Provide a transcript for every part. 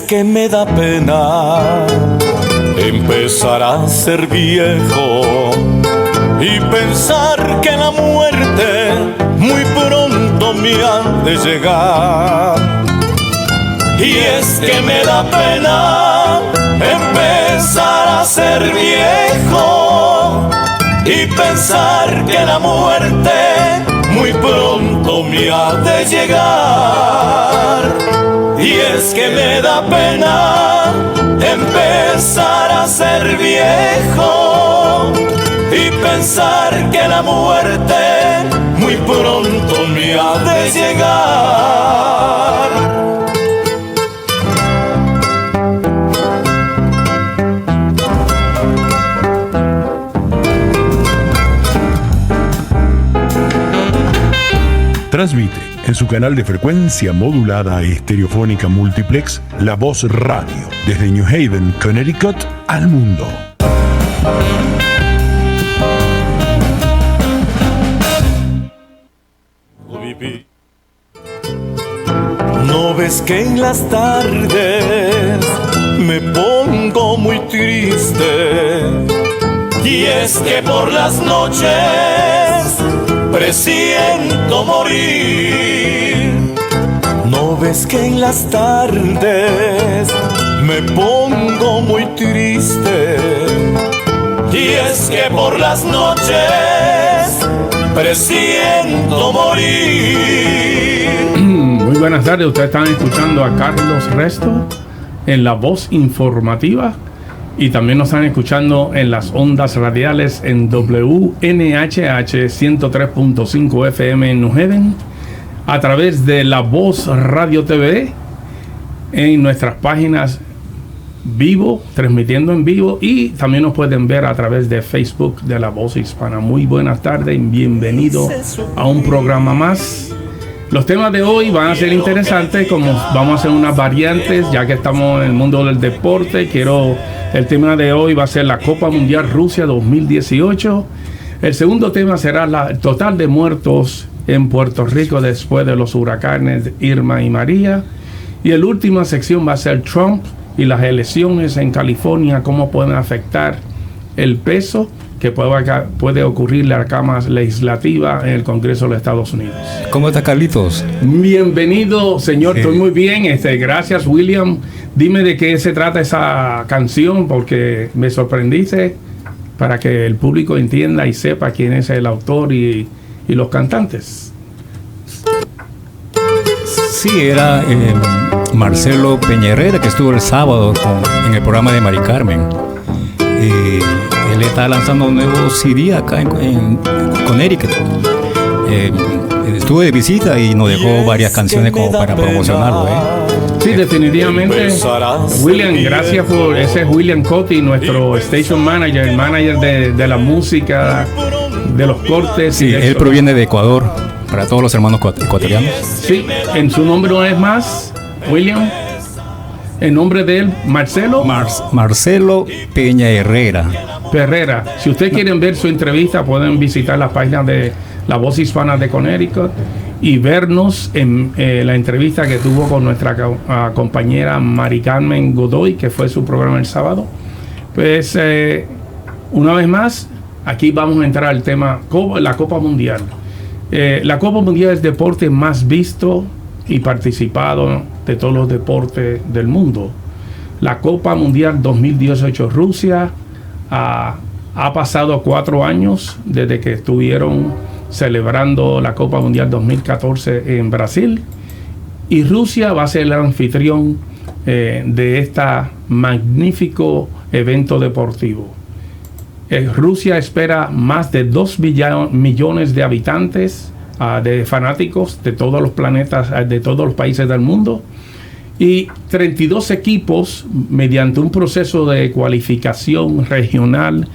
que me da pena empezar a ser viejo y pensar que la muerte muy pronto me ha de llegar. Y es que me da pena empezar a ser viejo y pensar que la muerte muy pronto me ha de llegar. Y es que me da pena empezar a ser viejo y pensar que la muerte muy pronto me ha de llegar. Transmite en su canal de frecuencia modulada estereofónica multiplex La Voz Radio desde New Haven, Connecticut al mundo. ¿No ves que en las tardes me pongo muy triste? Y es que por las noches presiento morir. ¿No ves que en las tardes me pongo muy triste? Y es que por las noches presiento morir. Muy buenas tardes, ustedes están escuchando a Carlos Resto en La Voz Informativa y también nos están escuchando en las ondas radiales en WNHH 103.5 FM en New Haven, a través de La Voz Radio TV, en nuestras páginas vivo, transmitiendo en vivo, y también nos pueden ver a través de Facebook de La Voz Hispana. Muy buenas tardes y bienvenido a un programa más. Los temas de hoy van a ser interesantes, como vamos a hacer unas variantes, ya que estamos en el mundo del deporte. El tema de hoy va a ser la Copa Mundial Rusia 2018. El segundo tema será el total de muertos en Puerto Rico después de los huracanes Irma y María. Y la última sección va a ser Trump y las elecciones en California, cómo pueden afectar el peso que puede ocurrir a la Cámara Legislativa en el Congreso de los Estados Unidos. ¿Cómo está, Carlitos? Bienvenido, señor. Estoy muy bien. Gracias, William. Dime de qué se trata esa canción, porque me sorprendiste, para que el público entienda y sepa quién es el autor y los cantantes. Sí, era Marcelo Peña Herrera, que estuvo el sábado en el programa de Mari Carmen. Él está lanzando un nuevo CD acá en Connecticut. Estuve de visita y nos dejó varias canciones como para promocionarlo. Sí, definitivamente. William, gracias por... Ese es William Cotti, nuestro station manager, el manager de la música, de los cortes. Sí, él proviene de Ecuador, para todos los hermanos ecuatorianos. Sí, en su nombre no es más, William. El nombre de él, Marcelo. Marcelo Peña Herrera. Si ustedes quieren ver su entrevista, pueden visitar la página de La Voz Hispana de Connecticut y vernos en la entrevista que tuvo con nuestra compañera Mari Carmen Godoy, que fue su programa el sábado. Pues una vez más, aquí vamos a entrar al tema la Copa Mundial. La Copa Mundial es el deporte más visto y participado de todos los deportes del mundo. La Copa Mundial 2018 Rusia ha pasado 4 años desde que estuvieron celebrando la Copa Mundial 2014 en Brasil, y Rusia va a ser el anfitrión de este magnífico evento deportivo. Rusia espera más de 2 millones de habitantes, de fanáticos de todos los planetas, de todos los países del mundo, y 32 equipos mediante un proceso de cualificación regional,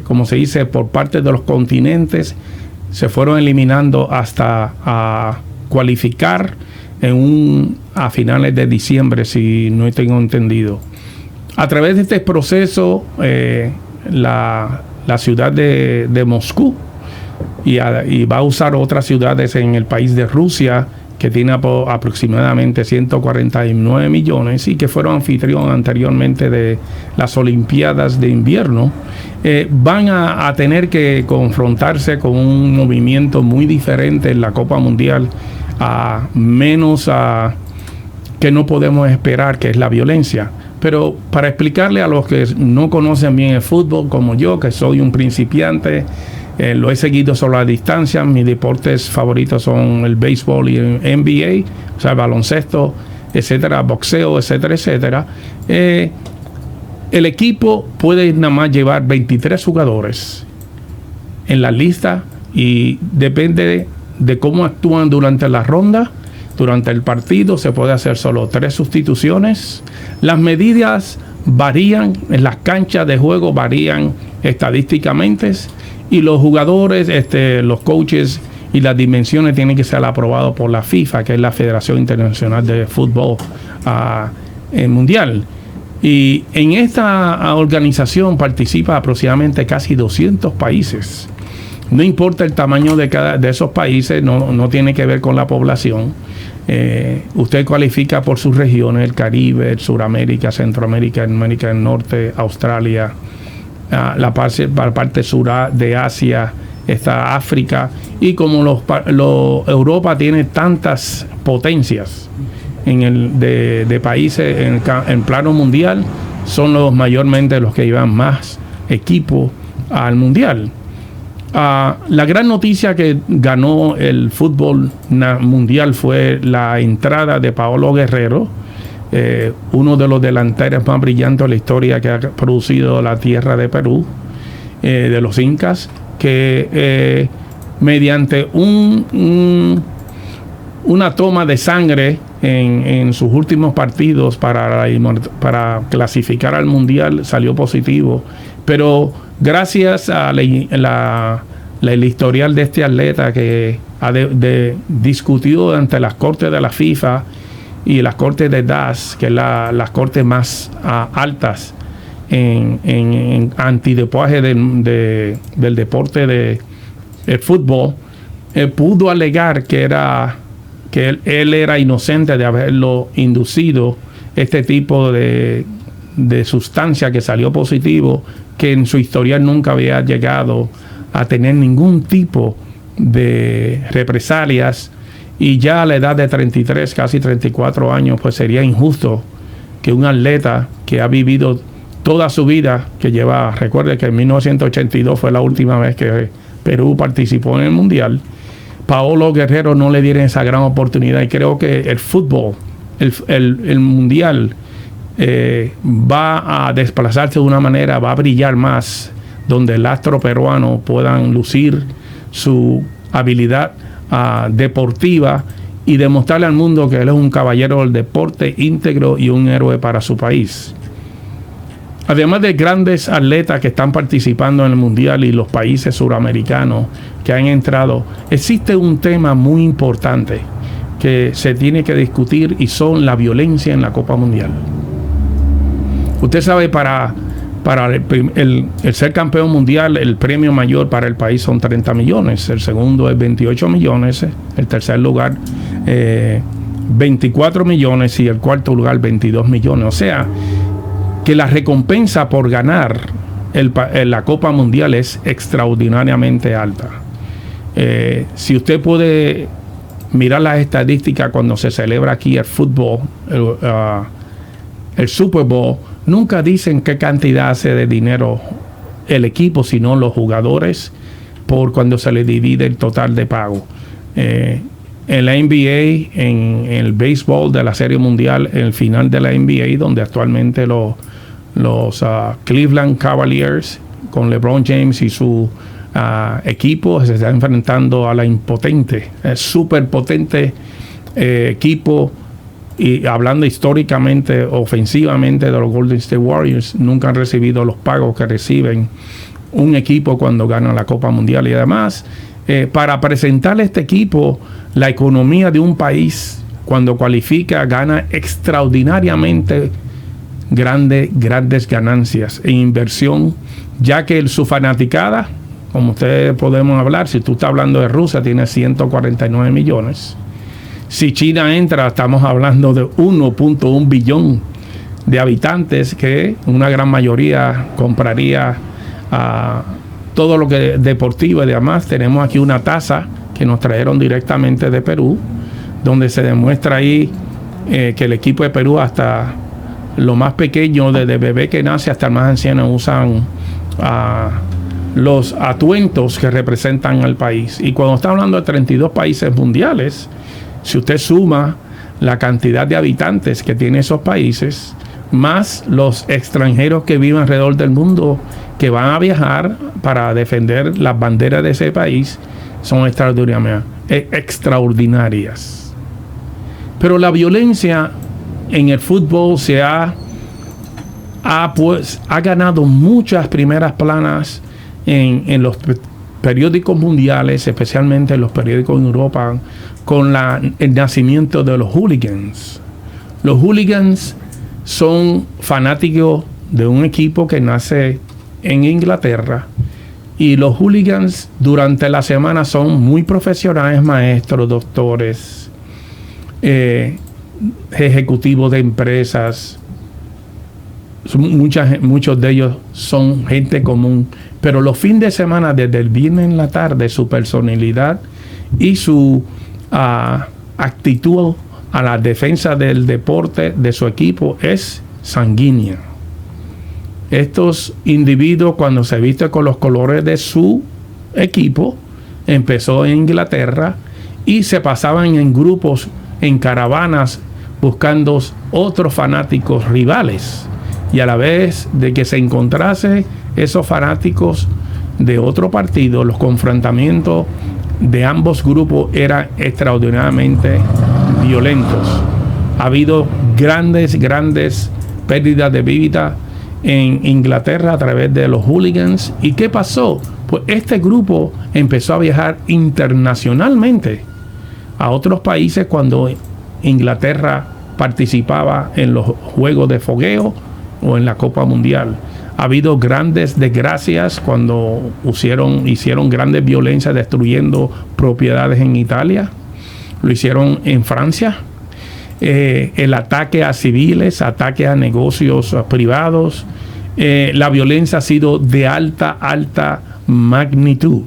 como se dice, por parte de los continentes, se fueron eliminando hasta a cualificar a finales de diciembre, si no tengo entendido. A través de este proceso, la ciudad de Moscú y va a usar otras ciudades en el país de Rusia que tiene aproximadamente 149 millones y que fueron anfitrión anteriormente de las Olimpiadas de invierno, van a tener que confrontarse con un movimiento muy diferente en la Copa Mundial, menos que no podemos esperar, que es la violencia. Pero para explicarle a los que no conocen bien el fútbol, como yo, que soy un principiante, lo he seguido solo a distancia. Mis deportes favoritos son el béisbol y el NBA, o sea, el baloncesto, etcétera, boxeo, etcétera, etcétera. El equipo puede nada más llevar 23 jugadores en la lista y depende de cómo actúan durante la ronda. Durante el partido se puede hacer solo 3 sustituciones. Las medidas varían, en las canchas de juego varían estadísticamente, y los jugadores, los coaches y las dimensiones tienen que ser aprobados por la FIFA, que es la Federación Internacional de Fútbol Mundial. Y en esta organización participa aproximadamente casi 200 países. No importa el tamaño de cada de esos países, no tiene que ver con la población. Usted cualifica por sus regiones: el Caribe, el Suramérica, Centroamérica, América del Norte, Australia, la parte sur de Asia, está África, y como Europa tiene tantas potencias de países en plano mundial, son mayormente los que llevan más equipo al mundial. La gran noticia que ganó el fútbol mundial fue la entrada de Paolo Guerrero, uno de los delanteros más brillantes de la historia que ha producido la tierra de Perú, de los incas, que mediante una toma de sangre en sus últimos partidos para clasificar al mundial salió positivo, pero gracias a el historial de este atleta, que ha discutido ante las cortes de la FIFA y las cortes de DAS, que es las cortes más altas en antidopaje del deporte del fútbol, pudo alegar que él era inocente de haberlo inducido este tipo de sustancia que salió positivo, que en su historial nunca había llegado a tener ningún tipo de represalias, y ya a la edad de 33, casi 34 años, pues sería injusto que un atleta que ha vivido toda su vida, recuerde que en 1982 fue la última vez que Perú participó en el mundial, Paolo Guerrero no le dieron esa gran oportunidad. Y creo que el fútbol, el mundial, va a desplazarse de una manera, va a brillar más, donde el astro peruano puedan lucir su habilidad deportiva y demostrarle al mundo que él es un caballero del deporte íntegro y un héroe para su país. Además de grandes atletas que están participando en el mundial y los países suramericanos que han entrado, existe un tema muy importante que se tiene que discutir, y son la violencia en la Copa Mundial. Usted sabe, para el ser campeón mundial, el premio mayor para el país son 30 millones, el segundo es 28 millones, el tercer lugar 24 millones y el cuarto lugar 22 millones. O sea, que la recompensa por ganar la Copa Mundial es extraordinariamente alta. Si usted puede mirar las estadísticas cuando se celebra aquí el fútbol, el Super Bowl, nunca dicen qué cantidad hace de dinero el equipo, sino los jugadores, por cuando se le divide el total de pago. En la NBA, en el béisbol de la Serie Mundial, en el final de la NBA, donde actualmente los Cleveland Cavaliers, con LeBron James y su equipo, se está enfrentando a la impotente, súper potente equipo. Y hablando históricamente, ofensivamente, de los Golden State Warriors, nunca han recibido los pagos que reciben un equipo cuando gana la Copa Mundial. Y además, para presentarle a este equipo, la economía de un país, cuando cualifica, gana extraordinariamente grandes ganancias e inversión, ya que su fanaticada, como ustedes podemos hablar, si tú estás hablando de Rusia, tiene 149 millones. Si China entra, estamos hablando de 1.1 billón de habitantes, que una gran mayoría compraría todo lo que es deportivo y demás. Tenemos aquí una taza que nos trajeron directamente de Perú, donde se demuestra ahí que el equipo de Perú, hasta lo más pequeño, desde bebé que nace hasta el más anciano, usan los atuendos que representan al país. Y cuando está hablando de 32 países mundiales, si usted suma la cantidad de habitantes que tienen esos países, más los extranjeros que viven alrededor del mundo, que van a viajar para defender las banderas de ese país, son extraordinarias. Pero la violencia en el fútbol ha ganado muchas primeras planas en los periódicos mundiales, especialmente en los periódicos en Europa, con el nacimiento de los hooligans. Los hooligans son fanáticos de un equipo que nace en Inglaterra, y los hooligans durante la semana son muy profesionales, maestros, doctores, ejecutivos de empresas. Muchos de ellos son gente común, pero los fines de semana, desde el viernes en la tarde, su personalidad y su actitud a la defensa del deporte de su equipo es sanguínea. Estos individuos, cuando se visten con los colores de su equipo, empezó en Inglaterra y se pasaban en grupos, en caravanas, buscando otros fanáticos rivales. Y a la vez de que se encontrase esos fanáticos de otro partido, los confrontamientos de ambos grupos eran extraordinariamente violentos. Ha habido grandes pérdidas de vida en Inglaterra a través de los hooligans. ¿Y qué pasó? Pues este grupo empezó a viajar internacionalmente a otros países cuando Inglaterra participaba en los juegos de fogueo o en la Copa Mundial. Ha habido grandes desgracias cuando hicieron grandes violencias destruyendo propiedades en Italia. Lo hicieron en Francia. El ataque a civiles, ataque a negocios privados. La violencia ha sido de alta magnitud.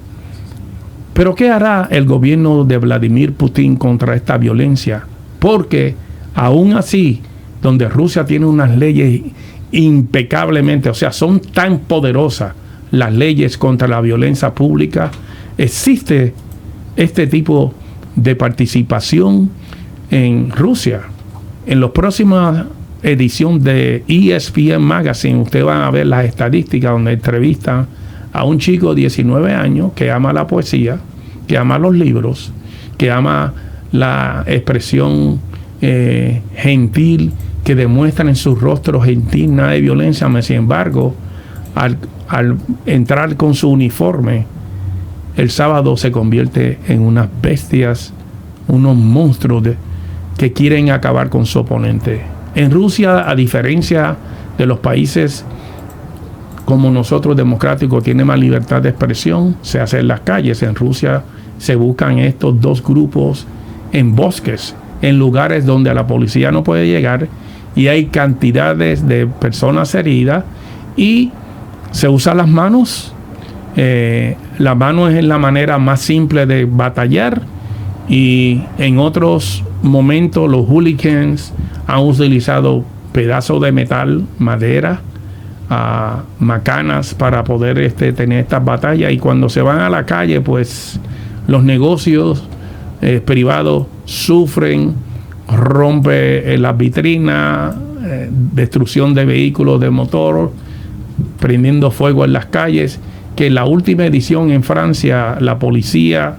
Pero ¿qué hará el gobierno de Vladimir Putin contra esta violencia? Porque aún así, donde Rusia tiene unas leyes impecablemente, o sea, son tan poderosas las leyes contra la violencia pública, existe este tipo de participación en Rusia. En la próxima edición de ESPN Magazine, usted va a ver las estadísticas donde entrevistan a un chico de 19 años que ama la poesía, que ama los libros, que ama la expresión gentil, que demuestran en su rostro gentil, nada de violencia. Sin embargo, al entrar con su uniforme, el sábado se convierte en unas bestias, unos monstruos que quieren acabar con su oponente. En Rusia, a diferencia de los países como nosotros democráticos, tiene más libertad de expresión, se hace en las calles. En Rusia se buscan estos dos grupos en bosques, en lugares donde la policía no puede llegar, y hay cantidades de personas heridas, y se usan las manos. La mano es la manera más simple de batallar, y en otros momentos los hooligans han utilizado pedazos de metal, madera, macanas para poder tener estas batallas. Y cuando se van a la calle, pues los negocios privados sufren, rompe las vitrinas, destrucción de vehículos de motor, prendiendo fuego en las calles. Que en la última edición en Francia, la policía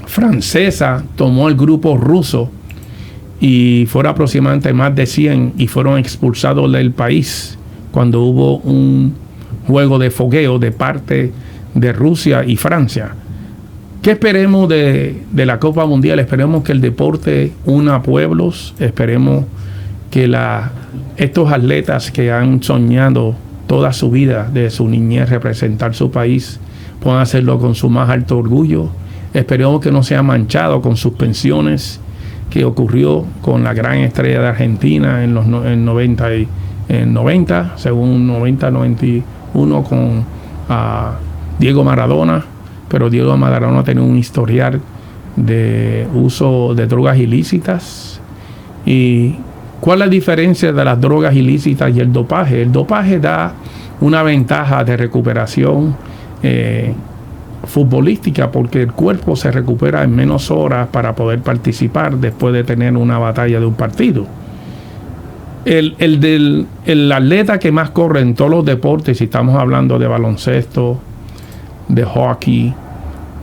francesa tomó el grupo ruso y fueron aproximadamente más de 100 y fueron expulsados del país cuando hubo un juego de fogueo de parte de Rusia y Francia. ¿Qué esperemos de la Copa Mundial? Esperemos que el deporte una pueblos. Esperemos que estos atletas que han soñado toda su vida, de su niñez, representar su país, puedan hacerlo con su más alto orgullo. Esperemos que no sea manchado con suspensiones que ocurrió con la gran estrella de Argentina en los 90, según 90-91 con Diego Maradona, pero Diego Maradona tenía un historial de uso de drogas ilícitas. ¿Y cuál es la diferencia de las drogas ilícitas y el dopaje? El dopaje da una ventaja de recuperación futbolística, porque el cuerpo se recupera en menos horas para poder participar después de tener una batalla de un partido. El atleta que más corre en todos los deportes, si estamos hablando de baloncesto, de hockey,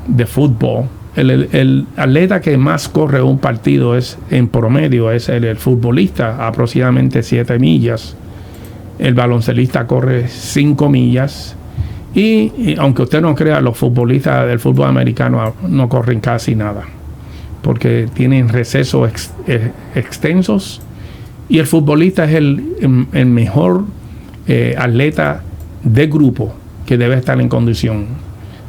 de fútbol, el atleta que más corre un partido es, en promedio, es el futbolista, aproximadamente 7 millas. El baloncelista corre 5 millas. Y aunque usted no crea, los futbolistas del fútbol americano no corren casi nada, porque tienen recesos extensos. Y el futbolista es el mejor atleta de grupo que debe estar en condición,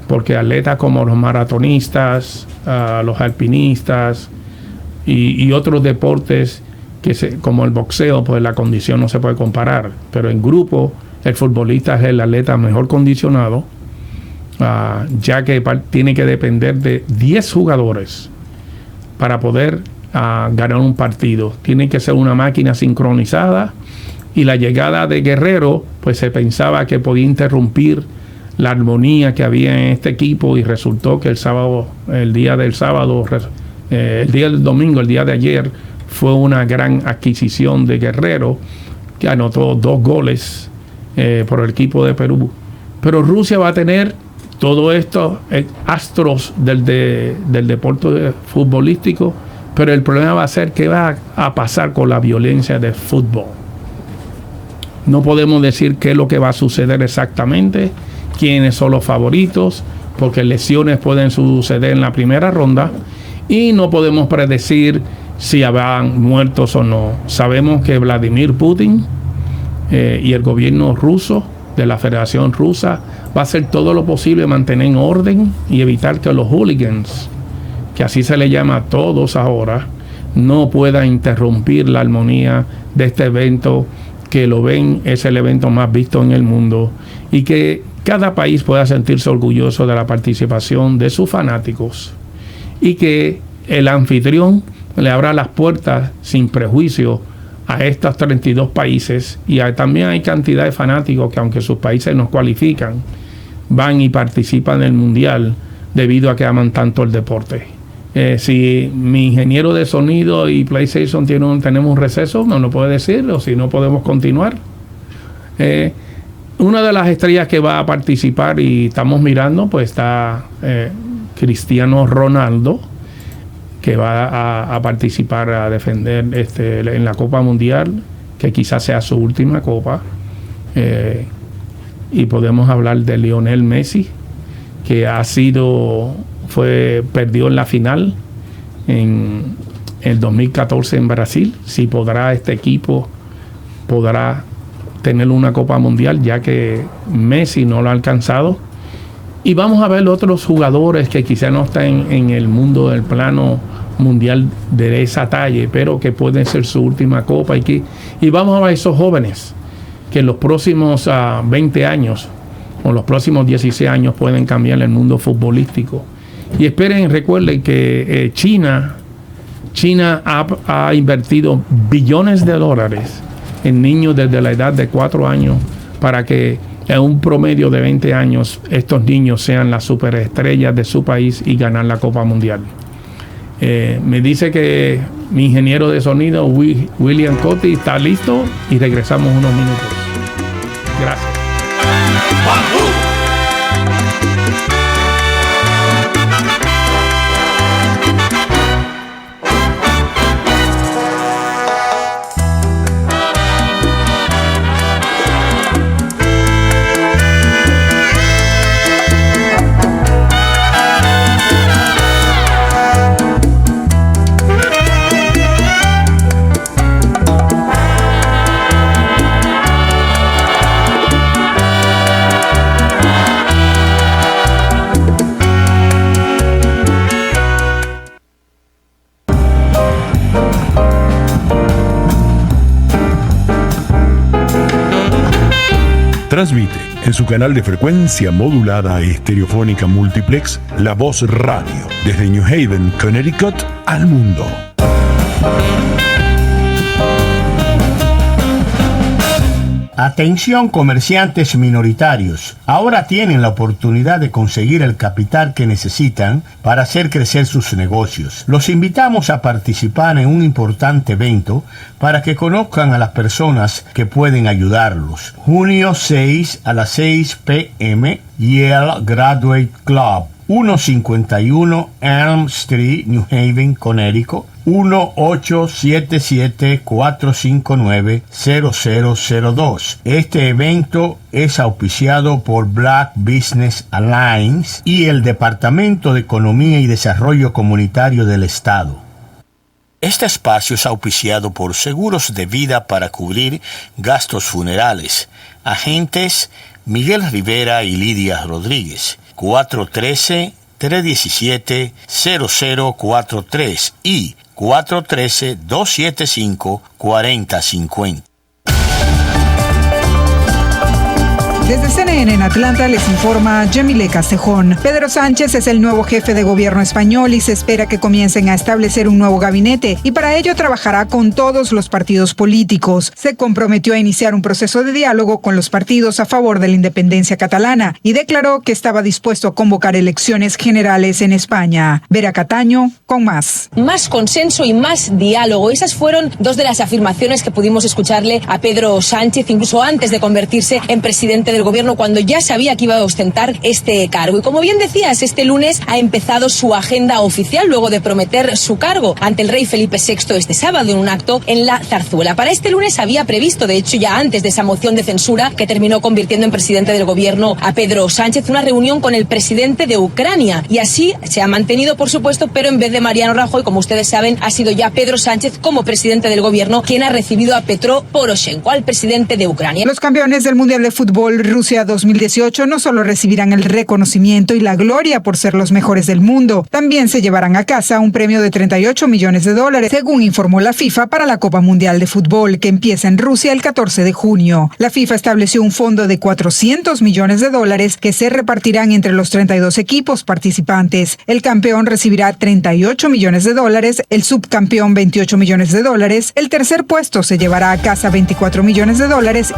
porque atletas como los maratonistas, los alpinistas y otros deportes como el boxeo, pues la condición no se puede comparar, pero en grupo el futbolista es el atleta mejor condicionado, ya que tiene que depender de 10 jugadores para poder ganar un partido. Tiene que ser una máquina sincronizada, y la llegada de Guerrero, pues se pensaba que podía interrumpir la armonía que había en este equipo, y resultó que el día del domingo, el día de ayer, fue una gran adquisición de Guerrero, que anotó 2 goles por el equipo de Perú. Pero Rusia va a tener todos estos astros del deporte futbolístico, pero el problema va a ser qué va a pasar con la violencia del fútbol. No podemos decir qué es lo que va a suceder exactamente, quiénes son los favoritos, porque lesiones pueden suceder en la primera ronda, y no podemos predecir si habrán muertos o no. Sabemos que Vladimir Putin y el gobierno ruso, de la Federación Rusa, va a hacer todo lo posible mantener en orden y evitar que los hooligans, que así se le llama a todos ahora, no puedan interrumpir la armonía de este evento, que lo ven, es el evento más visto en el mundo, y que cada país pueda sentirse orgulloso de la participación de sus fanáticos, y que el anfitrión le abra las puertas sin prejuicio a estos 32 países, y también hay cantidad de fanáticos que, aunque sus países no cualifican, van y participan en el mundial debido a que aman tanto el deporte. Si mi ingeniero de sonido y PlayStation tenemos un receso, no lo puede decir, o si no podemos continuar. Una de las estrellas que va a participar y estamos mirando, pues está Cristiano Ronaldo, que va a participar, a defender en la Copa Mundial, que quizás sea su última Copa. Y podemos hablar de Lionel Messi, que perdió en la final en el 2014 en Brasil. Si este equipo podrá tener una Copa Mundial, ya que Messi no lo ha alcanzado. Y vamos a ver otros jugadores que quizá no están en el mundo del plano mundial de esa talla, pero que pueden ser su última Copa. Y vamos a ver esos jóvenes que en los próximos 20 años o los próximos 16 años pueden cambiar el mundo futbolístico. Y recuerden que China ha invertido billones de dólares en niños desde la edad de 4 años, para que en un promedio de 20 años estos niños sean las superestrellas de su país y ganar la Copa Mundial. Me dice que mi ingeniero de sonido, William Cotti, está listo, y regresamos unos minutos. Gracias. Transmite en su canal de frecuencia modulada estereofónica multiplex La Voz Radio desde New Haven, Connecticut al mundo. Atención comerciantes minoritarios, ahora tienen la oportunidad de conseguir el capital que necesitan para hacer crecer sus negocios. Los invitamos a participar en un importante evento para que conozcan a las personas que pueden ayudarlos. Junio 6 a las 6 p.m. Yale Graduate Club, 151 Elm Street, New Haven, Connecticut, 1877-459-0002. Este evento es auspiciado por Black Business Alliance y el Departamento de Economía y Desarrollo Comunitario del Estado. Este espacio es auspiciado por Seguros de Vida para cubrir gastos funerales. Agentes Miguel Rivera y Lidia Rodríguez. 413-317-0043 y 413-275-4050. Desde CNN en Atlanta les informa Yamile Castejón. Pedro Sánchez es el nuevo jefe de gobierno español y se espera que comiencen a establecer un nuevo gabinete y para ello trabajará con todos los partidos políticos. Se comprometió a iniciar un proceso de diálogo con los partidos a favor de la independencia catalana y declaró que estaba dispuesto a convocar elecciones generales en España. Vera Cataño con más. Más consenso y más diálogo. Esas fueron dos de las afirmaciones que pudimos escucharle a Pedro Sánchez incluso antes de convertirse en presidente del gobierno, cuando ya sabía que iba a ostentar este cargo. Y como bien decías, este lunes ha empezado su agenda oficial luego de prometer su cargo ante el rey Felipe VI este sábado en un acto en la Zarzuela. Para este lunes había previsto, de hecho ya antes de esa moción de censura que terminó convirtiendo en presidente del gobierno a Pedro Sánchez, una reunión con el presidente de Ucrania. Y así se ha mantenido, por supuesto, pero en vez de Mariano Rajoy, como ustedes saben, ha sido ya Pedro Sánchez como presidente del gobierno quien ha recibido a Petro Poroshenko, al presidente de Ucrania. Los campeones del Mundial de Fútbol Rusia 2018 no solo recibirán el reconocimiento y la gloria por ser los mejores del mundo, también se llevarán a casa un premio de $38 millones, según informó la FIFA para la Copa Mundial de Fútbol, que empieza en Rusia el 14 de junio. La FIFA estableció un fondo de $400 millones que se repartirán entre los 32 equipos participantes. El campeón recibirá $38 millones, el subcampeón $28 millones, el tercer puesto se llevará a casa $24 millones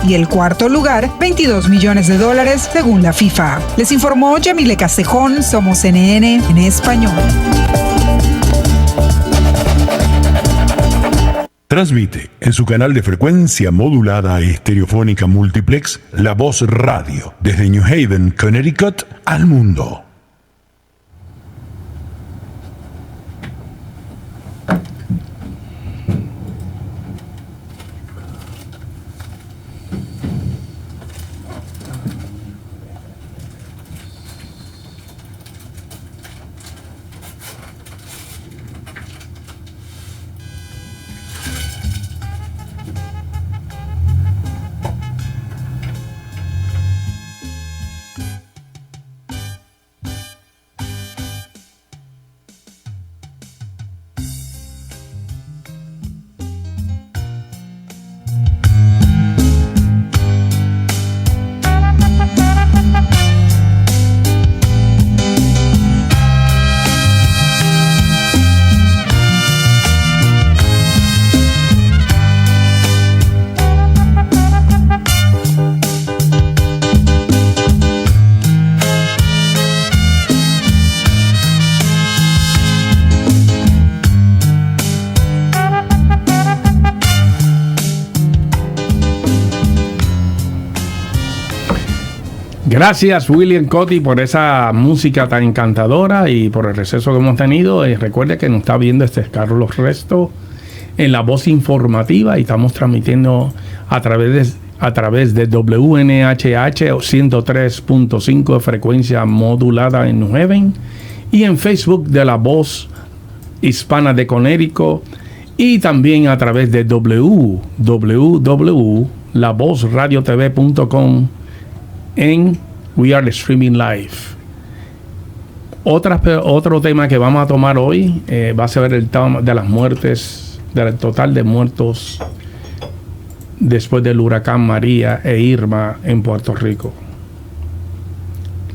y el cuarto lugar $22 millones según la FIFA. Les informó Yamile Castejón, somos CNN en español. Transmite en su canal de frecuencia modulada estereofónica multiplex La Voz Radio desde New Haven, Connecticut al mundo. Gracias William Cotty por esa música tan encantadora y por el receso que hemos tenido. Recuerde que nos está viendo Carlos Resto en La Voz Informativa y estamos transmitiendo a través de WNHH 103.5 de frecuencia modulada en New Haven y en Facebook de La Voz Hispana de Connecticut y también a través de www.lavozradiotv.com en We Are Streaming Live. Otro tema que vamos a tomar hoy va a ser el tema de las muertes, del total de muertos después del huracán María e Irma en Puerto Rico.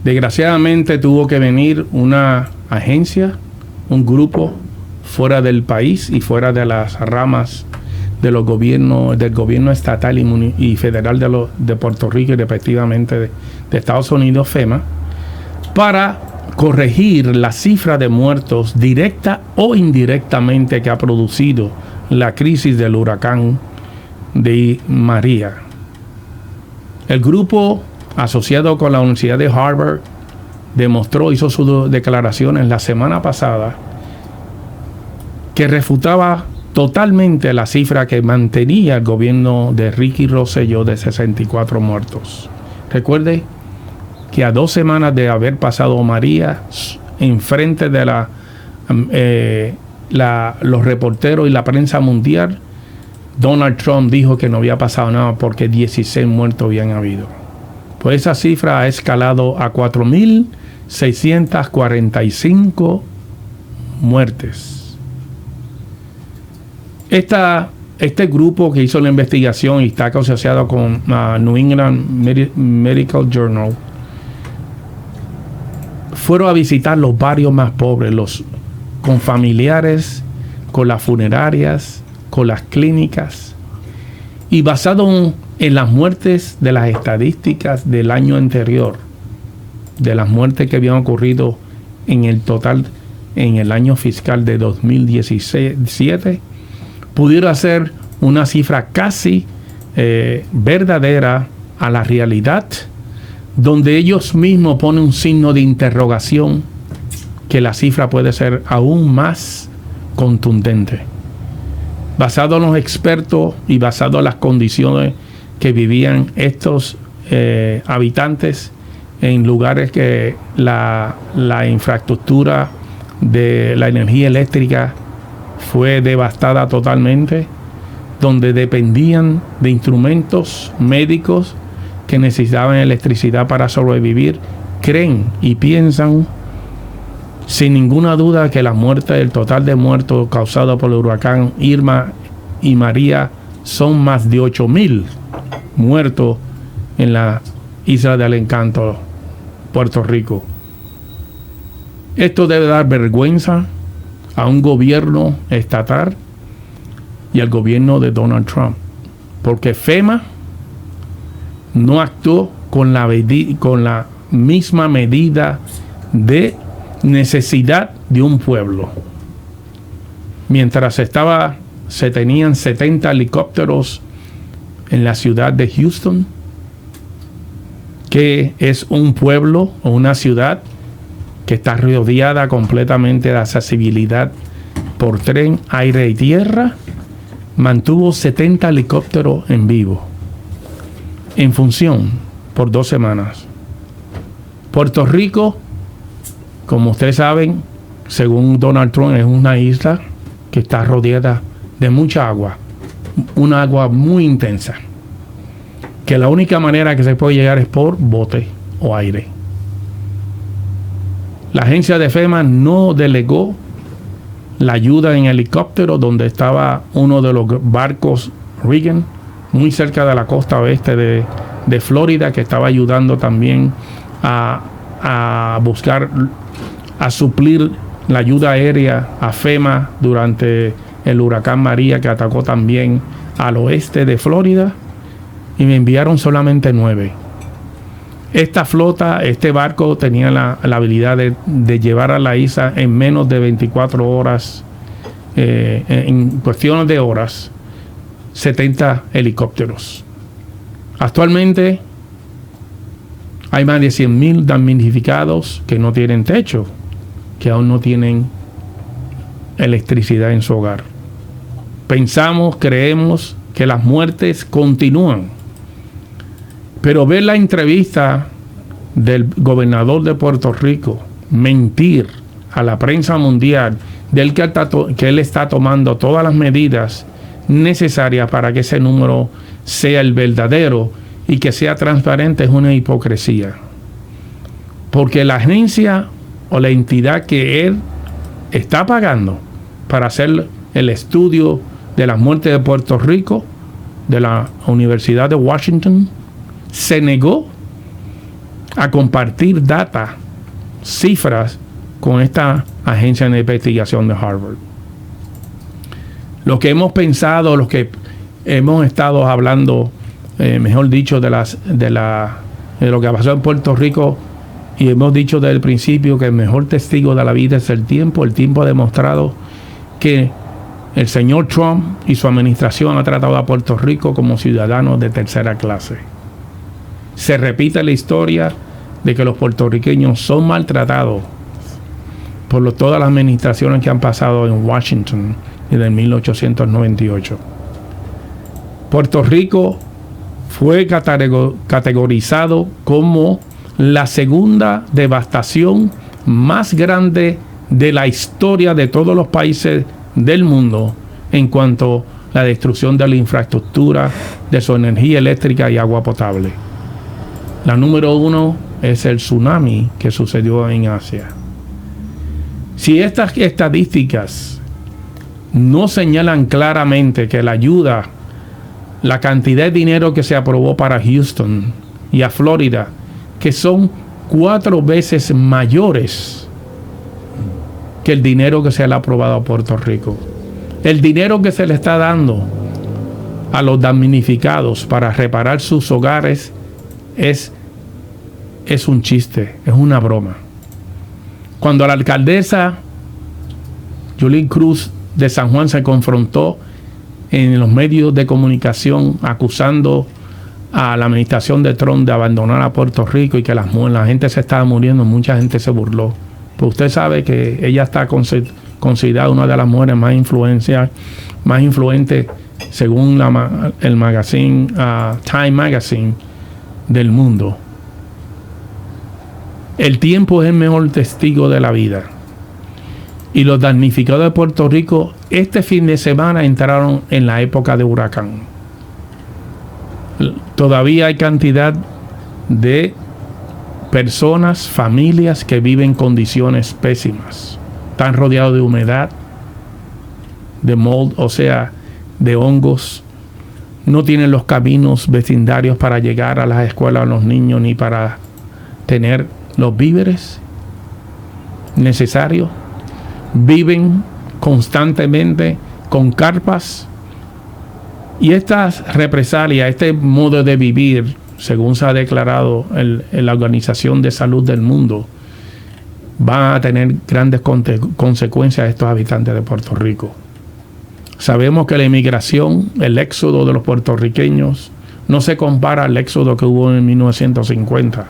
Desgraciadamente tuvo que venir una agencia, un grupo fuera del país y fuera de las ramas de los gobiernos, del gobierno estatal y federal de Puerto Rico y respectivamente de Estados Unidos, FEMA, para corregir la cifra de muertos directa o indirectamente que ha producido la crisis del huracán de María. El grupo asociado con la Universidad de Harvard hizo sus declaraciones la semana pasada que refutaba totalmente la cifra que mantenía el gobierno de Ricky Rosselló de 64 muertos. Recuerde que a 2 semanas de haber pasado María, enfrente de los reporteros y la prensa mundial, Donald Trump dijo que no había pasado nada porque 16 muertos habían habido. Pues esa cifra ha escalado a 4.645 muertes. Este grupo que hizo la investigación y está asociado con New England Medical Journal fueron a visitar los barrios más pobres, con familiares, con las funerarias, con las clínicas, y basado en las muertes de las estadísticas del año anterior, de las muertes que habían ocurrido en el total en el año fiscal de 2017, pudieron hacer una cifra casi verdadera a la realidad, donde ellos mismos ponen un signo de interrogación que la cifra puede ser aún más contundente. Basado en los expertos y basado en las condiciones que vivían estos habitantes en lugares que la infraestructura de la energía eléctrica fue devastada totalmente, donde dependían de instrumentos médicos que necesitaban electricidad para sobrevivir, creen y piensan sin ninguna duda que el total de muertos causados por el huracán Irma y María son más de 8,000 muertos en la Isla del Encanto, Puerto Rico. Esto debe dar vergüenza a un gobierno estatal y al gobierno de Donald Trump, porque FEMA no actuó con la misma medida de necesidad de un pueblo. Mientras se tenían 70 helicópteros en la ciudad de Houston, que es un pueblo o una ciudad que está rodeada completamente de accesibilidad por tren, aire y tierra, mantuvo 70 helicópteros en vivo, en función, por 2 semanas. Puerto Rico, como ustedes saben, según Donald Trump, es una isla que está rodeada de mucha agua, una agua muy intensa, que la única manera que se puede llegar es por bote o aire. La agencia de FEMA no delegó la ayuda en helicóptero, donde estaba uno de los barcos Reagan, muy cerca de la costa oeste de Florida, que estaba ayudando también a buscar, a suplir la ayuda aérea a FEMA durante el huracán María, que atacó también al oeste de Florida, y me enviaron solamente 9. Esta flota, este barco tenía la habilidad de llevar a la isla en menos de 24 horas, en cuestiones de horas, 70 helicópteros. Actualmente hay más de 100,000 damnificados que no tienen techo, que aún no tienen electricidad en su hogar. Creemos que las muertes continúan. Pero ver la entrevista del gobernador de Puerto Rico mentir a la prensa mundial del que él está tomando todas las medidas necesarias para que ese número sea el verdadero y que sea transparente es una hipocresía. Porque la agencia o la entidad que él está pagando para hacer el estudio de las muertes de Puerto Rico de la Universidad de Washington se negó a compartir data, cifras, con esta agencia de investigación de Harvard. Lo que hemos pensado, lo que hemos estado hablando, mejor dicho, de lo que pasó en Puerto Rico, y hemos dicho desde el principio que el mejor testigo de la vida es el tiempo. El tiempo ha demostrado que el señor Trump y su administración ha tratado a Puerto Rico como ciudadanos de tercera clase. Se repite la historia de que los puertorriqueños son maltratados por todas las administraciones que han pasado en Washington desde 1898. Puerto Rico fue categorizado como la segunda devastación más grande de la historia de todos los países del mundo en cuanto a la destrucción de la infraestructura, de su energía eléctrica y agua potable. La número 1 es el tsunami que sucedió en Asia. Si estas estadísticas no señalan claramente que la ayuda, la cantidad de dinero que se aprobó para Houston y a Florida, que son 4 veces mayores que el dinero que se le ha aprobado a Puerto Rico. El dinero que se le está dando a los damnificados para reparar sus hogares es un chiste, es una broma. Cuando la alcaldesa Yulín Cruz de San Juan se confrontó en los medios de comunicación acusando a la administración de Trump de abandonar a Puerto Rico y que la gente se estaba muriendo, mucha gente se burló. Pues usted sabe que ella está considerada una de las mujeres más influentes según el magazine Time Magazine del mundo. El tiempo es el mejor testigo de la vida. Y los damnificados de Puerto Rico este fin de semana entraron en la época de huracán. Todavía hay cantidad de personas, familias que viven en condiciones pésimas. Están rodeados de humedad, de mold, o sea, de hongos. No tienen los caminos vecindarios para llegar a las escuelas a los niños ni para tener los víveres necesarios. Viven constantemente con carpas. Y estas represalias, este modo de vivir, según se ha declarado en la Organización de Salud del Mundo, van a tener grandes consecuencias a estos habitantes de Puerto Rico. Sabemos que la inmigración, el éxodo de los puertorriqueños, no se compara al éxodo que hubo en 1950.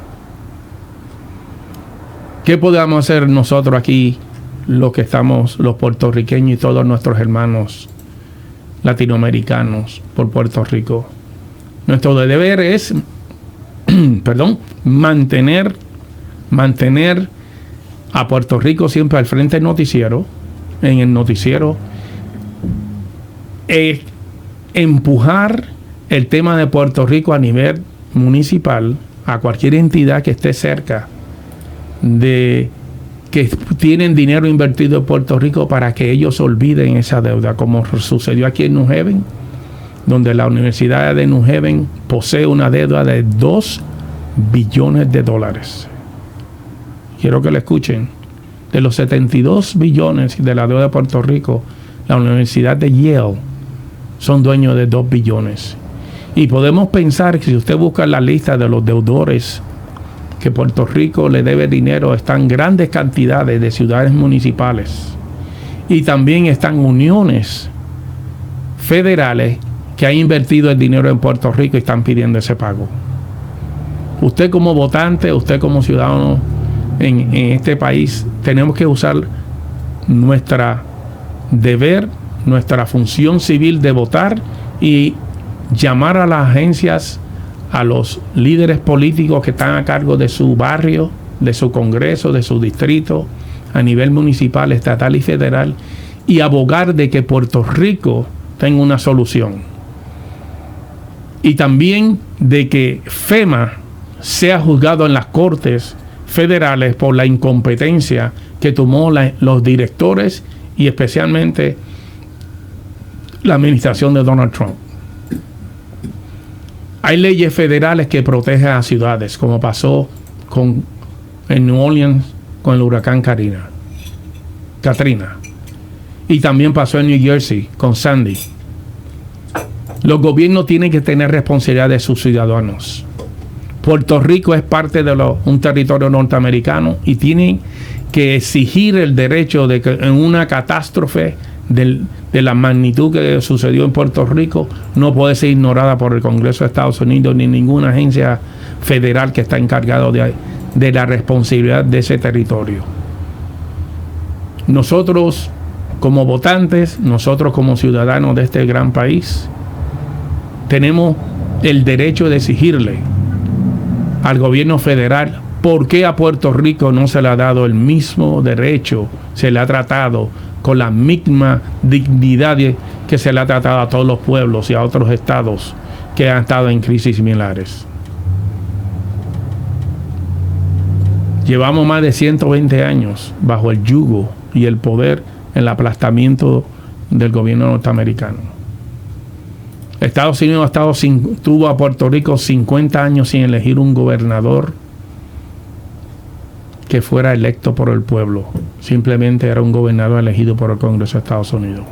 ¿Qué podemos hacer nosotros aquí, los puertorriqueños y todos nuestros hermanos latinoamericanos por Puerto Rico? Nuestro deber es mantener a Puerto Rico siempre al frente del noticiero, en el noticiero, empujar el tema de Puerto Rico a nivel municipal, a cualquier entidad que esté cerca de que tienen dinero invertido en Puerto Rico para que ellos olviden esa deuda, como sucedió aquí en New Haven, donde la Universidad de New Haven posee una deuda de $2 billones. Quiero que lo escuchen. De los 72 billones de la deuda de Puerto Rico, la Universidad de Yale son dueños de 2 billones. Y podemos pensar que si usted busca la lista de los deudores que Puerto Rico le debe dinero, están grandes cantidades de ciudades municipales y también están uniones federales que han invertido el dinero en Puerto Rico y están pidiendo ese pago. Usted como votante, usted como ciudadano en este país, tenemos que usar nuestra deber, nuestra función civil de votar y llamar a las agencias, a los líderes políticos que están a cargo de su barrio, de su congreso, de su distrito, a nivel municipal, estatal y federal, y abogar de que Puerto Rico tenga una solución. Y también de que FEMA sea juzgado en las cortes federales por la incompetencia que tomó los directores y especialmente la administración de Donald Trump. Hay leyes federales que protegen a ciudades, como pasó en New Orleans con el huracán Katrina. Y también pasó en New Jersey con Sandy. Los gobiernos tienen que tener responsabilidad de sus ciudadanos. Puerto Rico es parte de un territorio norteamericano y tienen que exigir el derecho de que en una catástrofe de la magnitud que sucedió en Puerto Rico no puede ser ignorada por el Congreso de Estados Unidos ni ninguna agencia federal que está encargado de la responsabilidad de ese territorio. Nosotros como votantes, nosotros como ciudadanos de este gran país, tenemos el derecho de exigirle al gobierno federal por qué a Puerto Rico no se le ha dado el mismo derecho, se le ha tratado con la misma dignidad que se le ha tratado a todos los pueblos y a otros estados que han estado en crisis similares. Llevamos más de 120 años bajo el yugo y el poder, el aplastamiento del gobierno norteamericano. Estados Unidos tuvo a Puerto Rico 50 años sin elegir un gobernador que fuera electo por el pueblo. Simplemente era un gobernador elegido por el Congreso de Estados Unidos.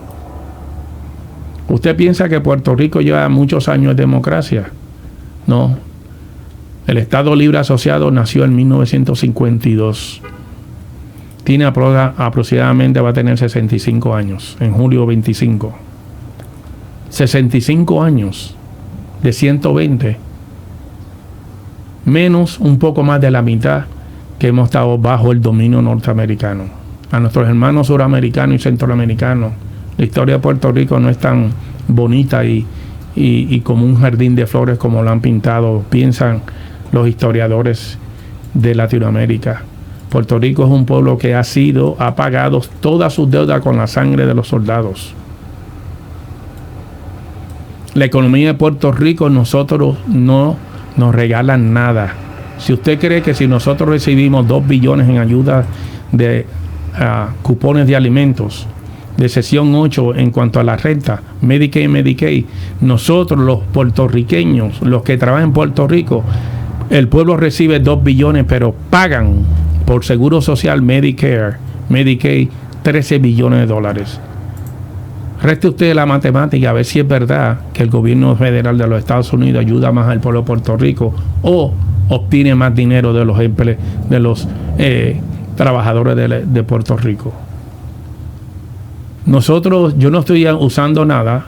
¿Usted piensa que Puerto Rico lleva muchos años de democracia? No. El Estado Libre Asociado nació en 1952. Tiene aproximadamente, va a tener 65 años, en julio 25. 65 años de 120, menos un poco más de la mitad que hemos estado bajo el dominio norteamericano. A nuestros hermanos suramericanos y centroamericanos, la historia de Puerto Rico no es tan bonita y como un jardín de flores como lo han pintado, piensan los historiadores de Latinoamérica. Puerto Rico es un pueblo que ha pagado todas sus deudas con la sangre de los soldados. La economía de Puerto Rico, nosotros no nos regalan nada. Si usted cree que si nosotros recibimos 2 billones en ayuda de cupones de alimentos, de sección 8 en cuanto a la renta, Medicaid, nosotros los puertorriqueños, los que trabajan en Puerto Rico, el pueblo recibe 2 billones, pero pagan por Seguro Social, Medicare, Medicaid, 13 billones de dólares. Reste usted la matemática a ver si es verdad que el gobierno federal de los Estados Unidos ayuda más al pueblo de Puerto Rico o obtiene más dinero de los trabajadores de Puerto Rico. Yo no estoy usando nada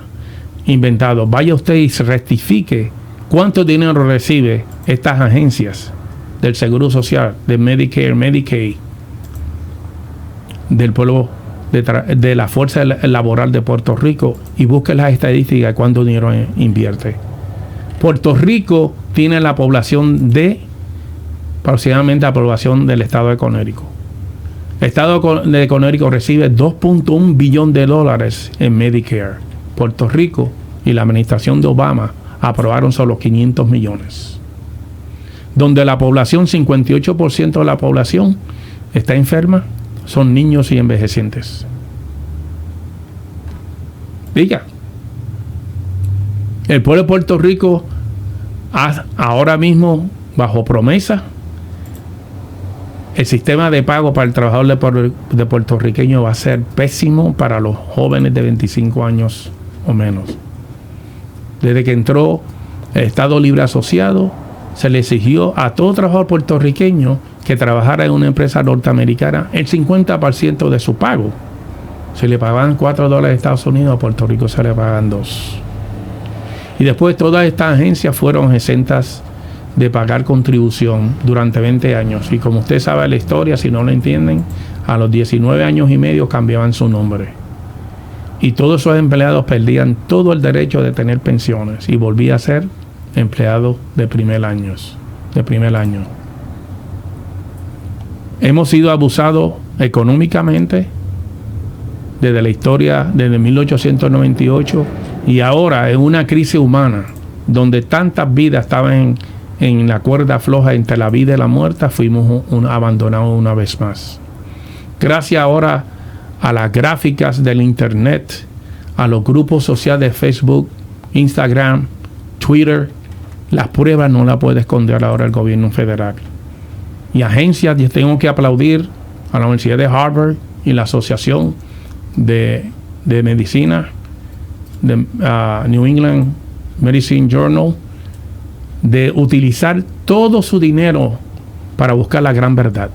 inventado. Vaya usted y rectifique cuánto dinero recibe estas agencias del Seguro Social, de Medicare, Medicaid, del pueblo de la fuerza laboral de Puerto Rico, y busque las estadísticas de cuánto dinero invierte. Puerto Rico tiene la población aproximadamente la población del estado de Connecticut. El estado de Connecticut recibe 2.1 billones de dólares en Medicare. Puerto Rico y la administración de Obama aprobaron solo 500 millones. Donde la población, 58% de la población está enferma, son niños y envejecientes. Diga, el pueblo de Puerto Rico ahora mismo, bajo promesa, el sistema de pago para el trabajador de puertorriqueño va a ser pésimo para los jóvenes de 25 años o menos. Desde que entró el Estado Libre Asociado, se le exigió a todo trabajador puertorriqueño que trabajara en una empresa norteamericana el 50% de su pago. Si le pagaban $4 de Estados Unidos, a Puerto Rico se le pagan 2. Y después todas estas agencias fueron exentas de pagar contribución durante 20 años. Y como usted sabe la historia, si no lo entienden, a los 19 años y medio cambiaban su nombre. Y todos esos empleados perdían todo el derecho de tener pensiones y volvía a ser empleado de primer año. Hemos sido abusados económicamente desde la historia, desde 1898, y ahora en una crisis humana donde tantas vidas estaban en la cuerda floja entre la vida y la muerte, fuimos abandonados una vez más. Gracias ahora a las gráficas del internet, a los grupos sociales de Facebook, Instagram, Twitter Las pruebas no las puede esconder ahora el gobierno federal. Y agencias, yo tengo que aplaudir a la Universidad de Harvard y la Asociación de Medicina, de New England Medicine Journal, de utilizar todo su dinero para buscar la gran verdad.